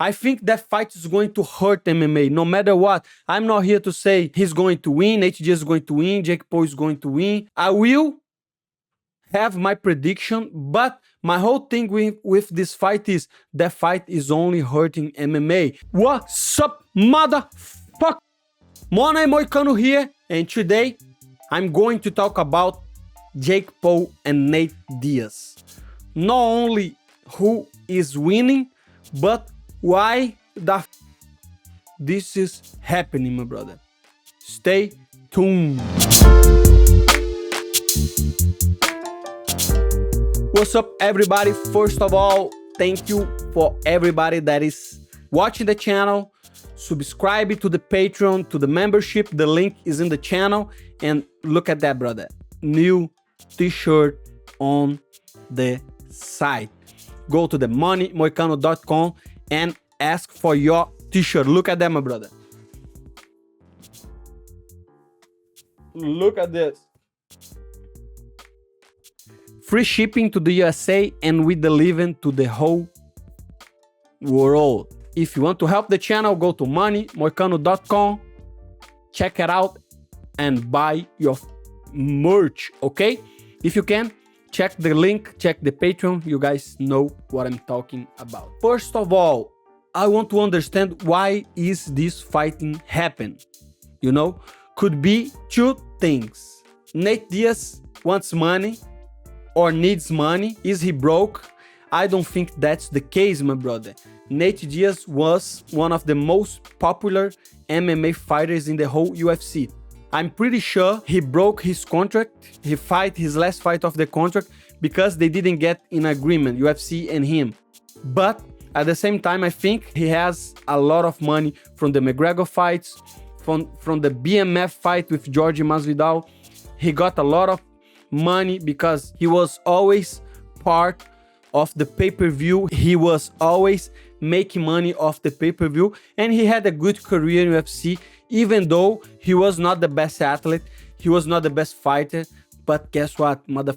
I think that fight is going to hurt MMA no matter what. I'm not here to say he's going to win, Nate Diaz is going to win, Jake Paul is going to win. I will have my prediction, but my whole thing with this fight is that fight is only hurting MMA. What's up, motherfucker? Moicano here, and today I'm going to talk about Jake Paul and Nate Diaz. Not only who is winning, but why the this is happening, my brother. Stay tuned. What's up, everybody? First of all, thank you for everybody that is watching the channel. Subscribe to the Patreon, to the membership. The link is in the channel. And look at that, brother. New t-shirt on the site. Go to the moicano.com and ask for your t-shirt. Look at that, my brother. Look at this. Free shipping to the USA, and we deliver to the whole world. If you want to help the channel, go to moicano.com, check it out, and buy your merch, okay? If you can, check the link, check the Patreon. You guys know what I'm talking about. First of all, I want to understand why is this fighting happen? You know, could be two things. Nate Diaz wants money or needs money. Is he broke? I don't think that's the case, my brother. Nate Diaz was one of the most popular MMA fighters in the whole UFC. I'm pretty sure he broke his contract. He fight his last fight of the contract because they didn't get in agreement, UFC and him. But at the same time, I think he has a lot of money from the McGregor fights, from the BMF fight with Jorge Masvidal. He got a lot of money because he was always part of the pay-per-view. He was always making money off the pay-per-view, and he had a good career in UFC, even though he was not the best athlete, he was not the best fighter. But guess what? Mother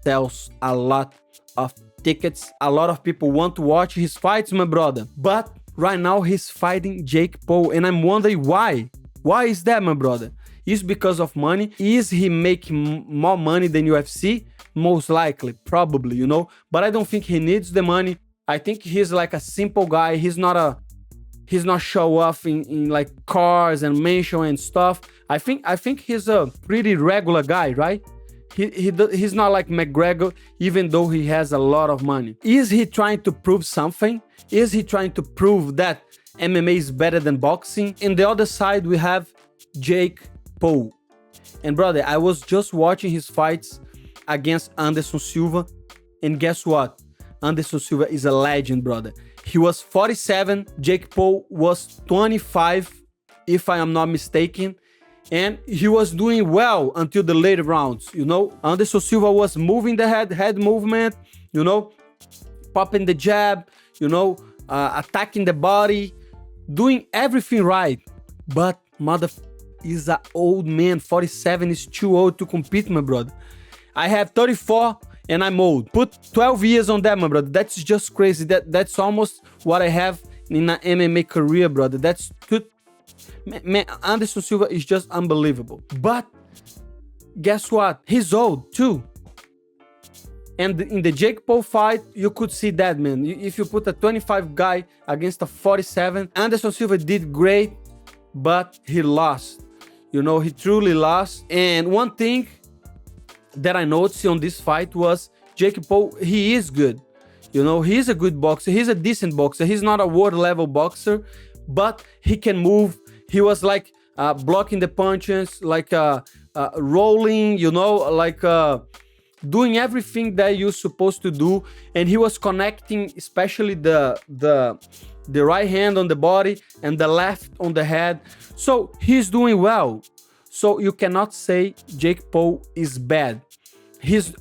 sells a lot of tickets. A lot of people want to watch his fights, my brother. But right now he's fighting Jake Paul, and I'm wondering why. Why is that, my brother? Is because of money? Is he making more money than UFC? Most likely, probably, you know. But I don't think he needs the money. I think he's like a simple guy. He's not show off in like cars and mansion and stuff. I think he's a pretty regular guy, right? He's not like McGregor, even though he has a lot of money. Is he trying to prove something? Is he trying to prove that MMA is better than boxing? In the other side, we have Jake Paul. And brother, I was just watching his fights against Anderson Silva, and guess what? Anderson Silva is a legend, brother. He was 47, Jake Paul was 25, if I am not mistaken, and he was doing well until the later rounds, you know. Anderson Silva was moving the head movement, you know, popping the jab, you know, attacking the body, doing everything right. But mother is an old man. 47 is too old to compete, my brother. I have 34 and I'm old. Put 12 years on that, my brother. That's just crazy. That's almost what I have in an MMA career, brother. That's good. Man, Anderson Silva is just unbelievable. But guess what? He's old too. And in the Jake Paul fight, you could see that, man. If you put a 25 guy against a 47, Anderson Silva did great, but he lost. You know, he truly lost. And one thing that I noticed on this fight was Jake Paul, he is good. You know, he's a good boxer. He's a decent boxer. He's not a world level boxer, but he can move. He was like blocking the punches, like rolling, you know, like doing everything that you're supposed to do. And he was connecting, especially the right hand on the body and the left on the head. So he's doing well. So you cannot say Jake Paul is bad.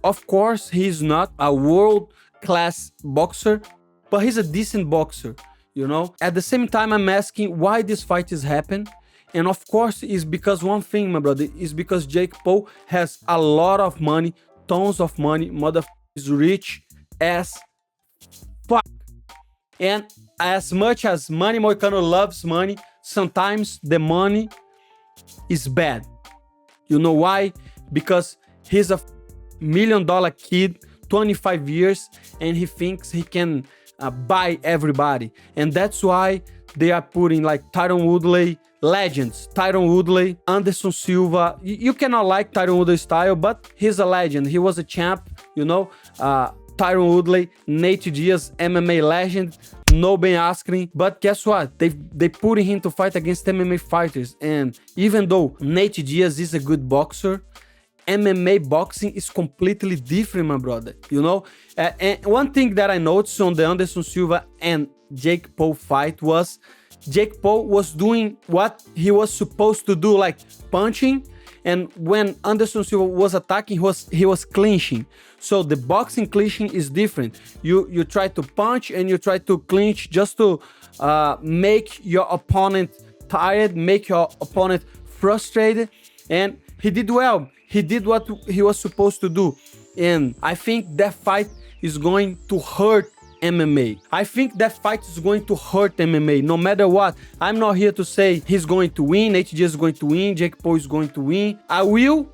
Of course, he's not a world-class boxer, but he's a decent boxer, you know? At the same time, I'm asking why this fight is happening. And of course, it's because one thing, my brother, is because Jake Paul has a lot of money, tons of money, is rich as fuck. And as much as Manny Moicano loves money, sometimes the money is bad. You know why? Because he's a $1 million kid, 25 years, and he thinks he can buy everybody. And that's why they are putting like Tyron Woodley, legends, Tyron Woodley, Anderson Silva. You cannot like Tyron Woodley's style, but he's a legend. He was a champ, you know. Tyron Woodley, Nate Diaz, MMA legend, no Ben Askren. But guess what? They put him to fight against MMA fighters. And even though Nate Diaz is a good boxer, MMA boxing is completely different, my brother. You know, and one thing that I noticed on the Anderson Silva and Jake Paul fight was Jake Paul was doing what he was supposed to do, like punching. And when Anderson Silva was attacking, he was clinching. So the boxing clinching is different. You try to punch and you try to clinch just to make your opponent tired, make your opponent frustrated. And he did well. He did what he was supposed to do. And I think that fight is going to hurt MMA. I think that fight is going to hurt MMA no matter what. I'm not here to say he's going to win, HG is going to win, Jake Paul is going to win. I will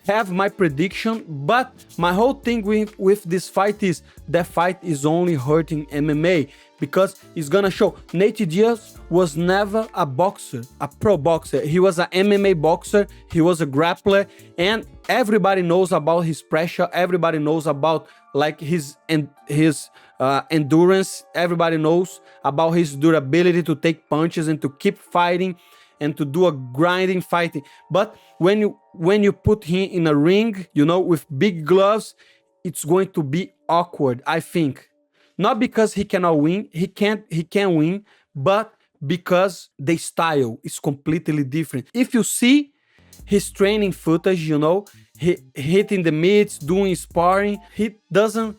have my prediction, but my whole thing with this fight is that fight is only hurting MMA because it's gonna show Nate Diaz was never a boxer, a pro boxer. He was an MMA boxer, he was a grappler, and everybody knows about his pressure, everybody knows about like his endurance, everybody knows about his durability to take punches and to keep fighting and to do a grinding fighting. But when you put him in a ring, you know, with big gloves, it's going to be awkward, I think. Not because he cannot win, he can win, but because the style is completely different. If you see his training footage, you know, he hitting the mitts, doing sparring, he doesn't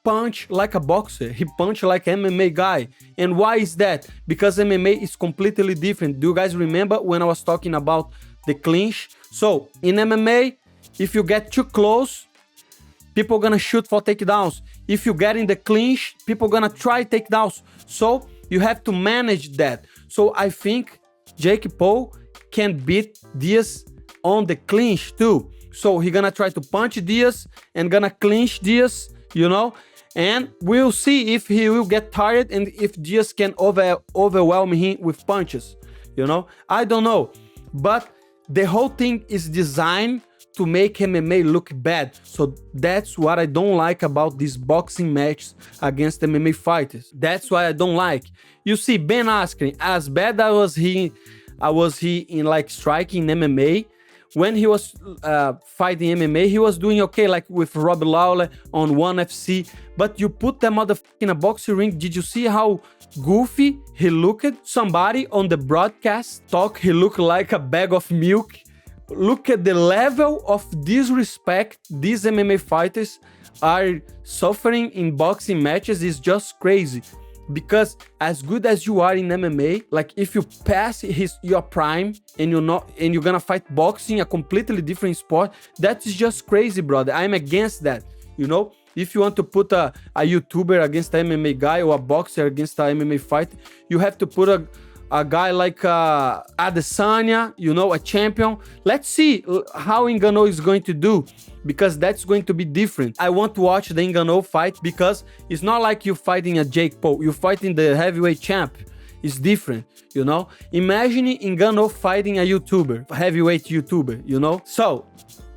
punch like a boxer. He punch like an MMA guy. And why is that? Because MMA is completely different. Do you guys remember when I was talking about the clinch? So in MMA, if you get too close, people gonna shoot for takedowns. If you get in the clinch, people gonna try takedowns. So you have to manage that. So I think Jake Paul can beat Diaz on the clinch too. So he gonna try to punch Diaz and gonna clinch Diaz, you know, and we'll see if he will get tired and if Diaz can overwhelm him with punches, you know. I don't know, but the whole thing is designed to make MMA look bad. So that's what I don't like about these boxing matches against MMA fighters. That's why I don't like. You see, Ben Askren, as bad as he in like striking MMA, when he was fighting MMA, he was doing okay, like with Rob Lawler on ONE FC. But you put that motherfucker in a boxing ring, did you see how goofy he looked? Somebody on the broadcast talk, he looked like a bag of milk. Look at the level of disrespect these MMA fighters are suffering in boxing matches is just crazy. Because as good as you are in MMA, like if you pass your prime and you're gonna fight boxing, a completely different sport, that is just crazy, brother. I'm against that, you know. If you want to put a YouTuber against an MMA guy or a boxer against an MMA fighter, you have to put a guy like Adesanya, you know, a champion. Let's see how Ngannou is going to do, because that's going to be different. I want to watch the Ngannou fight because it's not like you fighting a Jake Paul. You're fighting the heavyweight champ. It's different, you know. Imagine Ngannou fighting a YouTuber, a heavyweight YouTuber, you know. So,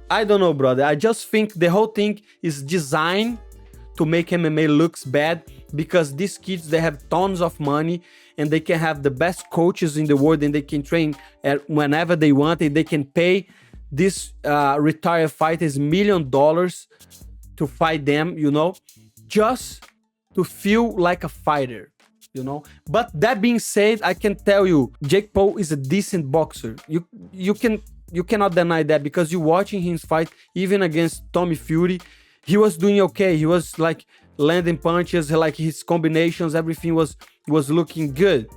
I don't know, brother. I just think the whole thing is designed to make MMA looks bad, because these kids, they have tons of money and they can have the best coaches in the world and they can train whenever they want, and they can pay these retired fighters $1 million to fight them, you know, just to feel like a fighter, you know. But that being said, I can tell you, Jake Paul is a decent boxer. You cannot deny that, because you're watching him fight even against Tommy Fury. He was doing okay. He was like landing punches, like his combinations, everything was looking good.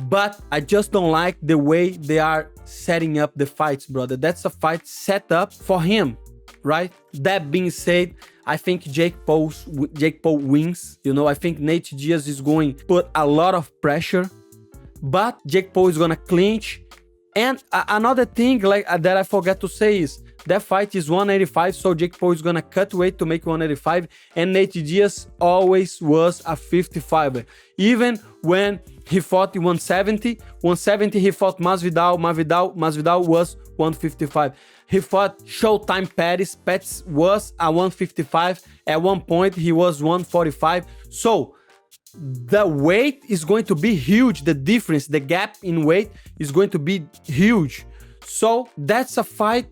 But I just don't like the way they are setting up the fights, brother. That's a fight set up for him. right? That being said, I think Jake Paul wins. You know, I think Nate Diaz is going to put a lot of pressure, but Jake Paul is gonna clinch. And another thing that I forgot to say is that fight is 185, so Jake Paul is gonna cut weight to make 185, and Nate Diaz always was a 55er. Even when he fought in 170 he fought Masvidal was 155. He fought Showtime Pettis was a 155. At one point he was 145. So the weight is going to be huge. The difference, the gap in weight is going to be huge. So that's a fight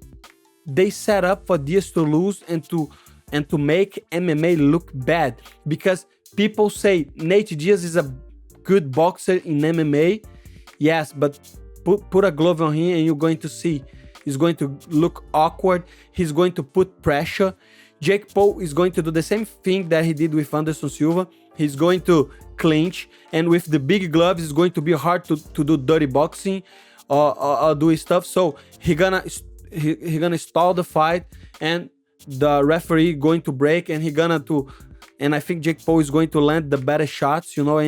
they set up for Diaz to lose and to make MMA look bad, because people say Nate Diaz is a good boxer in MMA. Yes, but put a glove on him and you're going to see he's going to look awkward. He's going to put pressure. Jake Paul is going to do the same thing that he did with Anderson Silva. He's going to clinch, and with the big gloves it's going to be hard to do dirty boxing or do stuff. So he gonna stall the fight, and the referee going to break, and and I think Jake Paul is going to land the better shots, you know,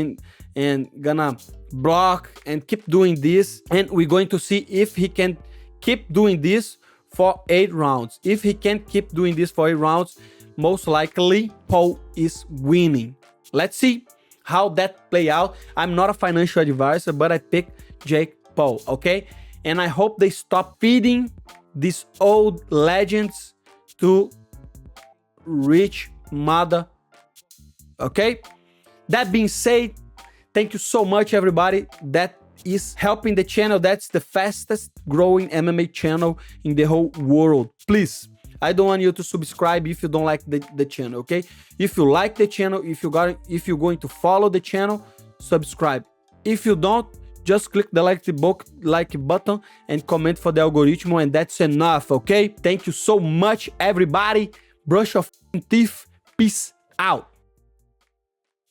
and gonna block and keep doing this. And we're going to see if he can keep doing this for 8 rounds. If he can't keep doing this for 8 rounds, most likely Paul is winning. Let's see how that play out. I'm not a financial advisor, but I pick Jake Paul, okay? And I hope they stop feeding these old legends to rich mother, okay? That being said, thank you so much, everybody. That is helping the channel. That's the fastest growing MMA channel in the whole world. Please, I don't want you to subscribe if you don't like the channel, okay? If you like the channel, if you're going to follow the channel, subscribe. If you don't, just click the like button and comment for the algorithm, and that's enough, okay? Thank you so much, everybody. Brush your teeth. Peace out.